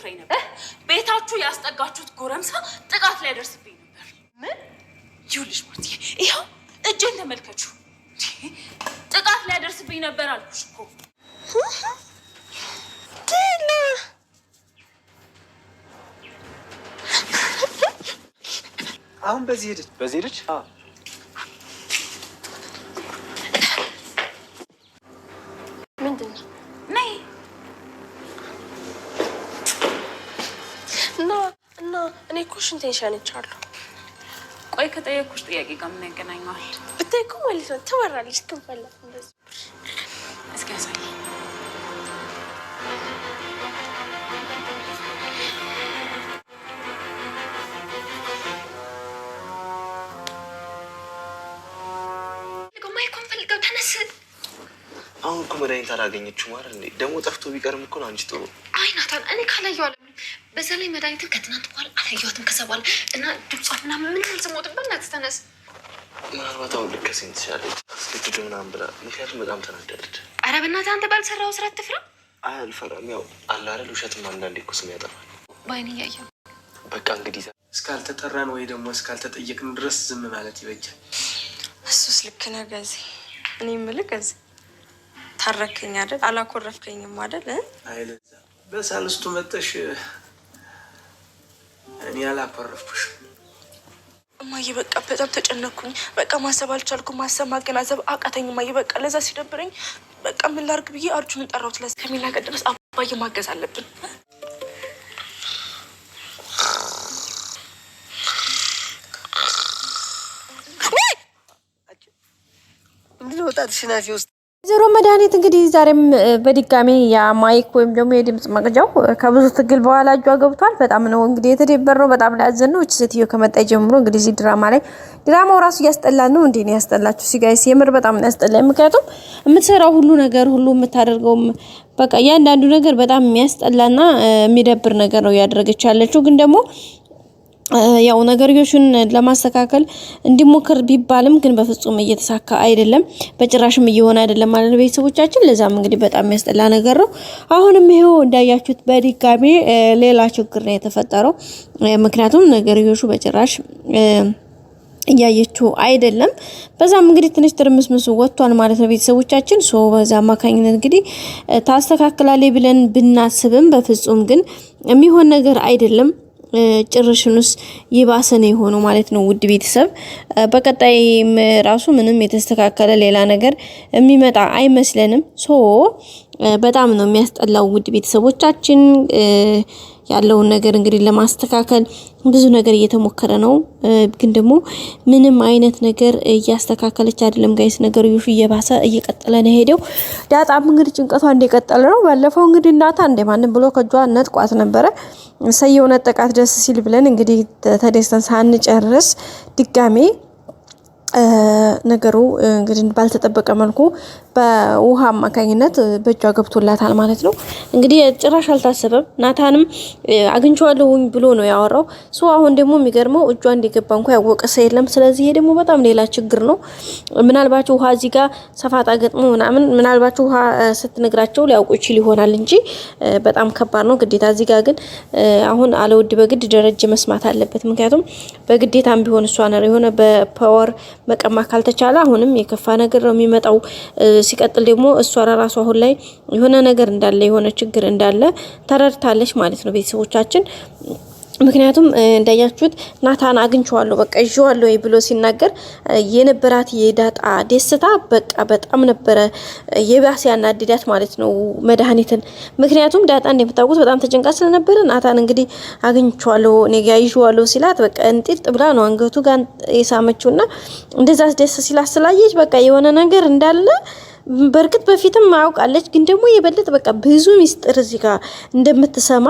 ይደፍረኝ ነበር ቤታችሁ ያስጠጋችሁት ጎረምሳ ጥቃት ላይ ያደርስብኝ ነበር ምን ይውልሽ ማርቲ ይሄው እጄን ተመልከቹ ጥቃት ላይ ያደርስብኝ ነበር አልኩሽ እኮ ዲና አሁን በዚህ ሄደች ምንድን ነው ነይ እና እኔ እኮ ሽንቴን ሸንቻለሁ ቆይ ከጠየኩሽ ጥያቄ ጋር ምን ያገናኘዋል ብታይ እኮ ማለት ነው ትወራለች ትንፈላት እንደዚህ እስኪ ያሳይ አሁን እኮ መድኃኒት አላገኘችው ማለት እንዴ ደግሞ ጠፍቶ ቢቀርም እኮ ነው አንቺ ጥሩ አይ ናታን እኔ ካላየው አለ በዛ ላይ መድኃኒትን ከትናንት በኋላ አላየኋትም ከዛ በኋላ እና ድምጿ ምናምን ምን አልሰማሁትም በእናትህ ተነስ ምናልባት አሁን ልከሰኝ ትችላለች አስገድዶ ምናምን ብላ ምክንያቱም በጣም ተናደደች ኧረ በእናትህ አንተ ባልሰራው ስራ አትፍራ አይ አልፈራም ያው አለ አይደል ውሸትም አንዳንዴ እኮ ስም ያጠፋል በአይኔ እያየሁ በቃ እንግዲህ እስካልተጠራን ወይ ደግሞ እስካልተጠየቅን ድረስ ዝም ማለት ይበጃል እሱስ ልክ ነህ ገዜ እኔ የምልህ ገዜ ታረከኝ አይደል አላኮረፍከኝም አይደል አይለዛ በሳልስቱ መጥተሽ እኔ አላኮረፍኩሽ እማዬ በቃ በጣም ተጨነኩኝ በቃ ማሰብ አልቻልኩም ማሰብ ማገናዘብ አቃተኝ እማዬ በቃ ለዛ ሲደብረኝ በቃ ምን ላድርግ ብዬ አርጁን ጠራሁት ለዛ ከሚላቀቅ ድረስ አባዬ ማገዝ አለብን ምንድነው ወጣት ሽናፊ ውስጥ ዜሮ መድኃኒት እንግዲህ ዛሬም በድጋሚ የማይክ ወይም ደግሞ የድምጽ መቅጃው ከብዙ ትግል በኋላ እጇ ገብቷል። በጣም ነው እንግዲህ የተደበረው በጣም ላዘን ነው። እቺ ሴትዮ ከመጣይ ጀምሮ እንግዲህ እዚህ ድራማው ራሱ ያስጠላል ነው እንዴ ነው ያስጠላችሁ ሲጋይስ የምር በጣም ነው ያስጠላል። ምክንያቱም የምትሰራው ሁሉ ነገር ሁሉ የምታደርገው በቃ ያንዳንዱ ነገር በጣም የሚያስጠላና የሚደብር ነገር ነው ያደረገች ያለችው ግን ደግሞ ያው ነገርዮሽን ለማስተካከል እንዲሞክር ቢባልም ግን በፍጹም እየተሳካ አይደለም በጭራሽም እየሆነ አይደለም ማለት ነው ቤተሰቦቻችን ለዛም እንግዲህ በጣም የሚያስጠላ ነገር ነው። አሁንም ይሄው እንዳያችሁት በድጋሚ ሌላ ችግር ነው የተፈጠረው ምክንያቱም ነገርዮሹ በጭራሽ እያየችው አይደለም በዛም እንግዲህ ትንሽ ትርምስምሱ ወጥቷል ማለት ነው ቤተሰቦቻችን በዛ አማካኝነት እንግዲህ ታስተካክላለች ብለን ብናስብም በፍጹም ግን የሚሆን ነገር አይደለም ጭርሽኑስ ይባሰነ የሆነው ማለት ነው ውድ ቤተሰብ በቀጣይ ራሱ ምንም የተስተካከለ ሌላ ነገር የሚመጣ አይመስለንም በጣም ነው የሚያስጠላው ውድ ቤተሰቦቻችን ያለውን ነገር እንግዲህ ለማስተካከል ብዙ ነገር እየተሞከረ ነው ግን ደግሞ ምንም አይነት ነገር እያስተካከለች አይደለም ጋይስ ነገር ይሹ እየባሰ እየቀጠለ ነው ሄደው ዳጣም እንግዲህ ጭንቀቷ እንደቀጠለ ነው ባለፈው እንግዲህ እናታ እንደማንም ብሎ ከጇ ነጥቋት ነበረ ሰየው ነጠቃት ደስ ሲል ብለን እንግዲህ ተደስተን ሳንጨርስ ድጋሜ ነገሩ እንግዲህ ባልተጠበቀ መልኩ በውሃ አማካኝነት በእጇ ገብቶላታል ማለት ነው እንግዲህ ጭራሽ አልታሰበም ናታንም አግኝቻለሁኝ ብሎ ነው ያወራው አሁን ደግሞ የሚገርመው እጇ እንደገባ እንኳን ያወቀ ሰው የለም ስለዚህ ይሄ ደግሞ በጣም ሌላ ችግር ነው ምናልባት ውሃ እዚህ ጋር ሰፋጣ ገጥሞ ምናልባት ውሃ ስትነግራቸው ሊያውቁ ይችል ይሆናል እንጂ በጣም ከባድ ነው ግዴታ እዚህ ጋር ግን አሁን አለውድ በግድ ደረጃ መስማት አለበት ምክንያቱም በግዴታም ቢሆን እሷ ነው የሆነ በፓወር መቀማ ካልተቻለ አሁንም የከፋ ነገር ነው የሚመጣው ሲቀጥል ደግሞ እሷ ራሷ አሁን ላይ የሆነ ነገር እንዳለ የሆነ ችግር እንዳለ ተረድታለች ማለት ነው ቤተሰቦቻችን ምክንያቱም እንዳያችሁት ናታን አግኝቻለሁ በቃ ይዤዋለሁ ብሎ ሲናገር የነበራት የዳጣ ደስታ በቃ በጣም ነበር የባሰ ያናድዳት ማለት ነው መድኃኒትን ምክንያቱም ዳጣ እንደምታውቁት በጣም ተጨንቃ ስለነበረ ናታን እንግዲህ አግኝቻለሁ እኔ ጋር ይዤዋለሁ ሲላት በቃ እንጥጥ ብላ ነው አንገቱ ጋር የሳመችውና እንደዛ ደስ ሲላት ስላየች በቃ የሆነ ነገር እንዳለ በርግጥ በፊትም ማውቃለች ግን ደግሞ የበለጠ በቃ ብዙ ሚስጥር እዚህ ጋር እንደምትሰማ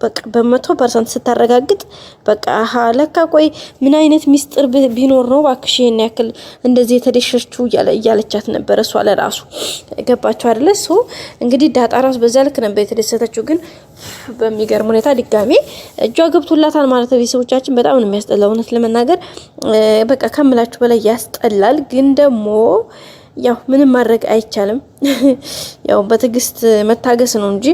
በቃ በ100% ስታረጋግጥ በቃ ለካ ቆይ ምን አይነት ሚስጥር ቢኖር ነው ባክሽ ያክል እንደዚህ የተደሸችው እያለቻት ነበር እሷ ለራሱ ገባችሁ አይደል እንግዲህ ዳጣ ራስ በዛ ልክ ነበር የተደሰተችው ግን በሚገርም ሁኔታ ድጋሜ እጇ ገብቶላታል ማለት ነው ቤተሰቦቻችን በጣም ነው የሚያስጠላው እውነት ለመናገር በቃ ከምላችሁ በላይ ያስጠላል ግን ደግሞ ያው ምንም ማድረግ አይቻልም ያው በትግስት መታገስ ነው እንጂ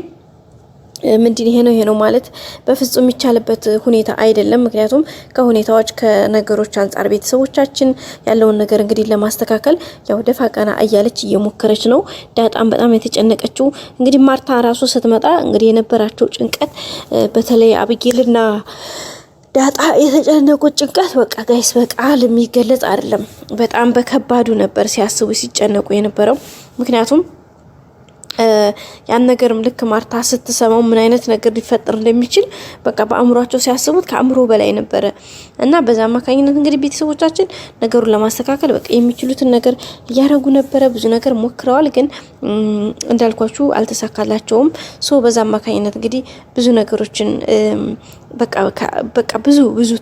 ምንድን ይሄ ነው ማለት በፍጹም የሚቻልበት ሁኔታ አይደለም። ምክንያቱም ከሁኔታዎች ከነገሮች አንጻር ቤተሰቦቻችን ያለውን ነገር እንግዲህ ለማስተካከል ያው ደፋ ቀና እያለች እየሞከረች ነው። ዳጣም በጣም የተጨነቀችው እንግዲህ ማርታ ራሱ ስትመጣ እንግዲህ የነበራቸው ጭንቀት በተለይ አብጌልና ዳጣ የተጨነቁት ጭንቀት በቃ ጋይስ በቃል የሚገለጽ አይደለም። በጣም በከባዱ ነበር ሲያስቡ ሲጨነቁ የነበረው ምክንያቱም ያን ነገርም ልክ ማርታ ስትሰማው ምን አይነት ነገር ሊፈጠር እንደሚችል በቃ በአእምሯቸው ሲያስቡት ከአእምሮ በላይ ነበረ እና በዛ አማካኝነት እንግዲህ ቤተሰቦቻችን ነገሩን ለማስተካከል በቃ የሚችሉትን ነገር እያደረጉ ነበረ። ብዙ ነገር ሞክረዋል፣ ግን እንዳልኳችሁ አልተሳካላቸውም። በዛ አማካኝነት እንግዲህ ብዙ ነገሮችን በቃ ብዙ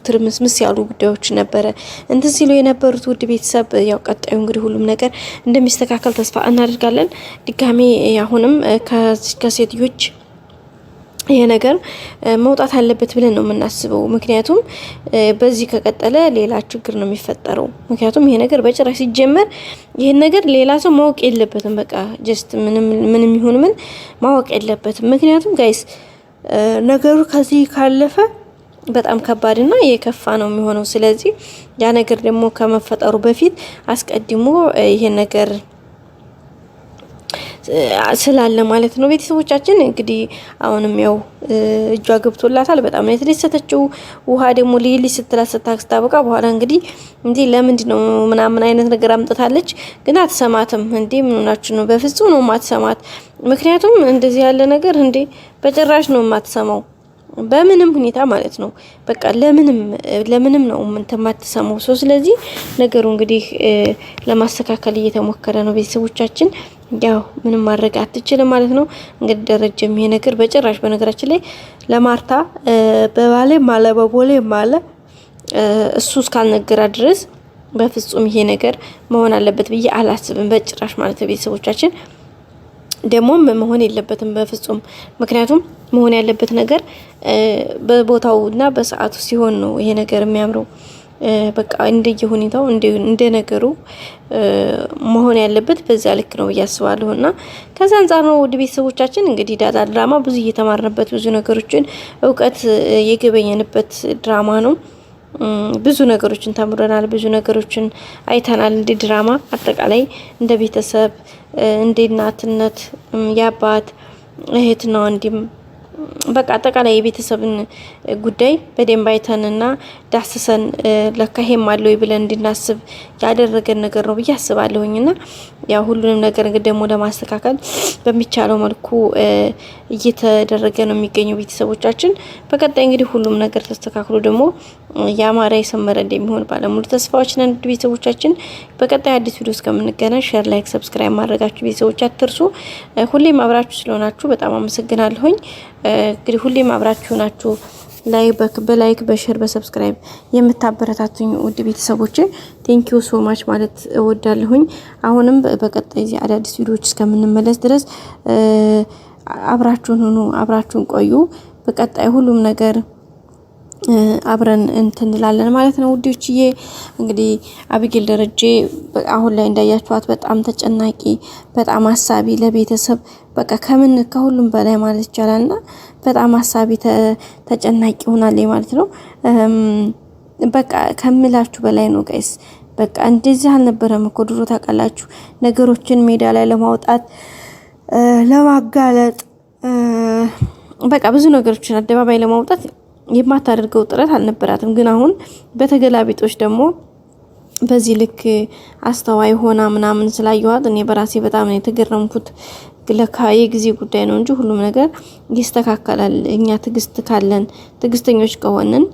ትርምስምስ ያሉ ጉዳዮች ነበረ እንትን ሲሉ የነበሩት። ውድ ቤተሰብ ያው ቀጣዩ እንግዲህ ሁሉም ነገር እንደሚስተካከል ተስፋ እናደርጋለን። ድጋሜ አሁንም ከሴትዮች ይሄ ነገር መውጣት አለበት ብለን ነው የምናስበው። ምክንያቱም በዚህ ከቀጠለ ሌላ ችግር ነው የሚፈጠረው። ምክንያቱም ይሄ ነገር በጭራሽ ሲጀመር ይሄን ነገር ሌላ ሰው ማወቅ የለበትም። በቃ ጀስት ምንም ይሁን ምን ማወቅ የለበትም። ምክንያቱም ጋይስ ነገሩ ከዚህ ካለፈ በጣም ከባድና የከፋ ነው የሚሆነው። ስለዚህ ያ ነገር ደግሞ ከመፈጠሩ በፊት አስቀድሞ ይሄን ነገር ስላለ ማለት ነው። ቤተሰቦቻችን እንግዲህ አሁንም ያው እጇ ገብቶላታል። በጣም ነው የተደሰተችው። ውሃ ደግሞ ሊሊ ስትላት ስታበቃ በኋላ እንግዲህ እንዴ ለምንድነው ምናምን አይነት ነገር አምጥታለች፣ ግን አትሰማትም። እንዴ ምን ሆናችሁ ነው? በፍጹም ነው ማትሰማት። ምክንያቱም እንደዚህ ያለ ነገር እንዴ በጭራሽ ነው ማትሰማው በምንም ሁኔታ ማለት ነው። በቃ ለምንም ነው ማትሰማው። ስለዚህ ነገሩ እንግዲህ ለማስተካከል እየተሞከረ ነው። ቤተሰቦቻችን ያው ምንም ማድረግ አትችልም ማለት ነው። እንግዲህ ደረጀም ይሄ ነገር በጭራሽ በነገራችን ላይ ለማርታ በባሌ ማለ በቦሌ ማለ እሱ እስካልነገራ ድረስ በፍጹም ይሄ ነገር መሆን አለበት ብዬ አላስብም በጭራሽ ማለት ነው። ቤተሰቦቻችን ደግሞ መሆን የለበትም በፍጹም። ምክንያቱም መሆን ያለበት ነገር በቦታውና በሰዓቱ ሲሆን ነው ይሄ ነገር የሚያምረው። በቃ እንደየ ሁኔታው እንደ ነገሩ መሆን ያለበት በዛ ልክ ነው ያስባለሁና ከዛ አንፃር ነው ወደ ቤተሰቦቻችን እንግዲህ ዳጣ ድራማ ብዙ እየተማርንበት ብዙ ነገሮችን እውቀት የገበየንበት ድራማ ነው። ብዙ ነገሮችን ተምረናል፣ ብዙ ነገሮችን አይተናል። እንደ ድራማ አጠቃላይ እንደ ቤተሰብ እንደ እናትነት የአባት እህትና ወንድም በቃ አጠቃላይ የቤተሰብን ጉዳይ በደንብ አይተንና ዳስሰን ለካ ይሄም አለው ብለን እንድናስብ ያደረገን ነገር ነው ብዬ አስባለሁኝና ያው ሁሉንም ነገር እንግዲህ ደግሞ ለማስተካከል በሚቻለው መልኩ እየተደረገ ነው የሚገኘው። ቤተሰቦቻችን በቀጣይ እንግዲህ ሁሉም ነገር ተስተካክሎ ደግሞ ያማረ የሰመረ እንደሚሆን ባለሙሉ ተስፋዎች ነን። ቤተሰቦቻችን በቀጣይ አዲስ ቪዲዮ እስከምንገናኝ ሼር፣ ላይክ፣ ሰብስክራይብ ማድረጋችሁ ቤተሰቦች አትርሱ። ሁሌም አብራችሁ ስለሆናችሁ በጣም አመሰግናለሁኝ። እንግዲህ ሁሌም አብራችሁ ናችሁ በላይክ በሼር በሰብስክራይብ የምታበረታቱኝ ውድ ቤተሰቦቼ ቴንኪዩ ሶ ማች ማለት እወዳለሁኝ። አሁንም በቀጣይ አዳዲስ ቪዲዮዎች እስከምንመለስ ድረስ አብራችሁን ሁኑ፣ አብራችሁን ቆዩ። በቀጣይ ሁሉም ነገር አብረን እንትንላለን ማለት ነው ውዶችዬ። እንግዲህ አቢጌል ደረጀ አሁን ላይ እንዳያችኋት በጣም ተጨናቂ፣ በጣም አሳቢ፣ ለቤተሰብ በቃ ከሁሉም በላይ ማለት ይቻላልና በጣም አሳቢ ተጨናቂ ሆናለች ማለት ነው። በቃ ከምላችሁ በላይ ነው ጋይስ። በቃ እንደዚህ አልነበረም እኮ ድሮ ታውቃላችሁ፣ ነገሮችን ሜዳ ላይ ለማውጣት ለማጋለጥ በቃ ብዙ ነገሮችን አደባባይ ለማውጣት የማታደርገው ጥረት አልነበራትም። ግን አሁን በተገላቢጦች ደግሞ በዚህ ልክ አስተዋይ ሆና ምናምን ስላየዋት እኔ በራሴ በጣም ነው የተገረምኩት። ለካ የጊዜ ጉዳይ ነው እንጂ ሁሉም ነገር ይስተካከላል። እኛ ትግስት ካለን ትግስተኞች ከሆነን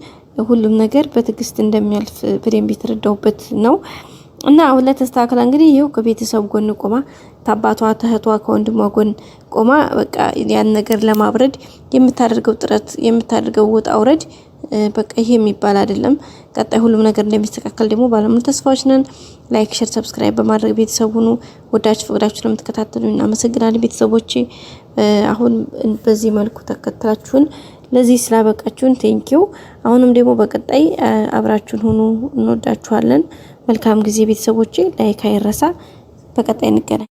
ሁሉም ነገር በትግስት እንደሚያልፍ በደንብ የተረዳውበት ነው እና አሁን ላይ ተስተካከለ። እንግዲህ ይሄው ከቤተሰብ ጎን ቆማ ታባቷ ተህቷ ከወንድሟ ጎን ቆማ በቃ ያን ነገር ለማብረድ የምታደርገው ጥረት የምታደርገው ወጣ አውረድ በቃ ይሄ የሚባል አይደለም። ቀጣይ ሁሉም ነገር እንደሚስተካከል ደግሞ ባለሙሉ ተስፋዎች ነን። ላይክ፣ ሼር፣ ሰብስክራይብ በማድረግ ቤተሰብ ሁኑ። ወዳችሁ ፈቅዳችሁ ለምትከታተሉኝ እናመሰግናለን ቤተሰቦቼ። አሁን በዚህ መልኩ ተከታታችሁን ለዚህ ስላበቃችሁን ቴንኪው። አሁንም ደግሞ በቀጣይ አብራችሁን ሁኑ። እንወዳችኋለን። መልካም ጊዜ ቤተሰቦቼ። ላይክ አይረሳ። በቀጣይ እንገናኝ።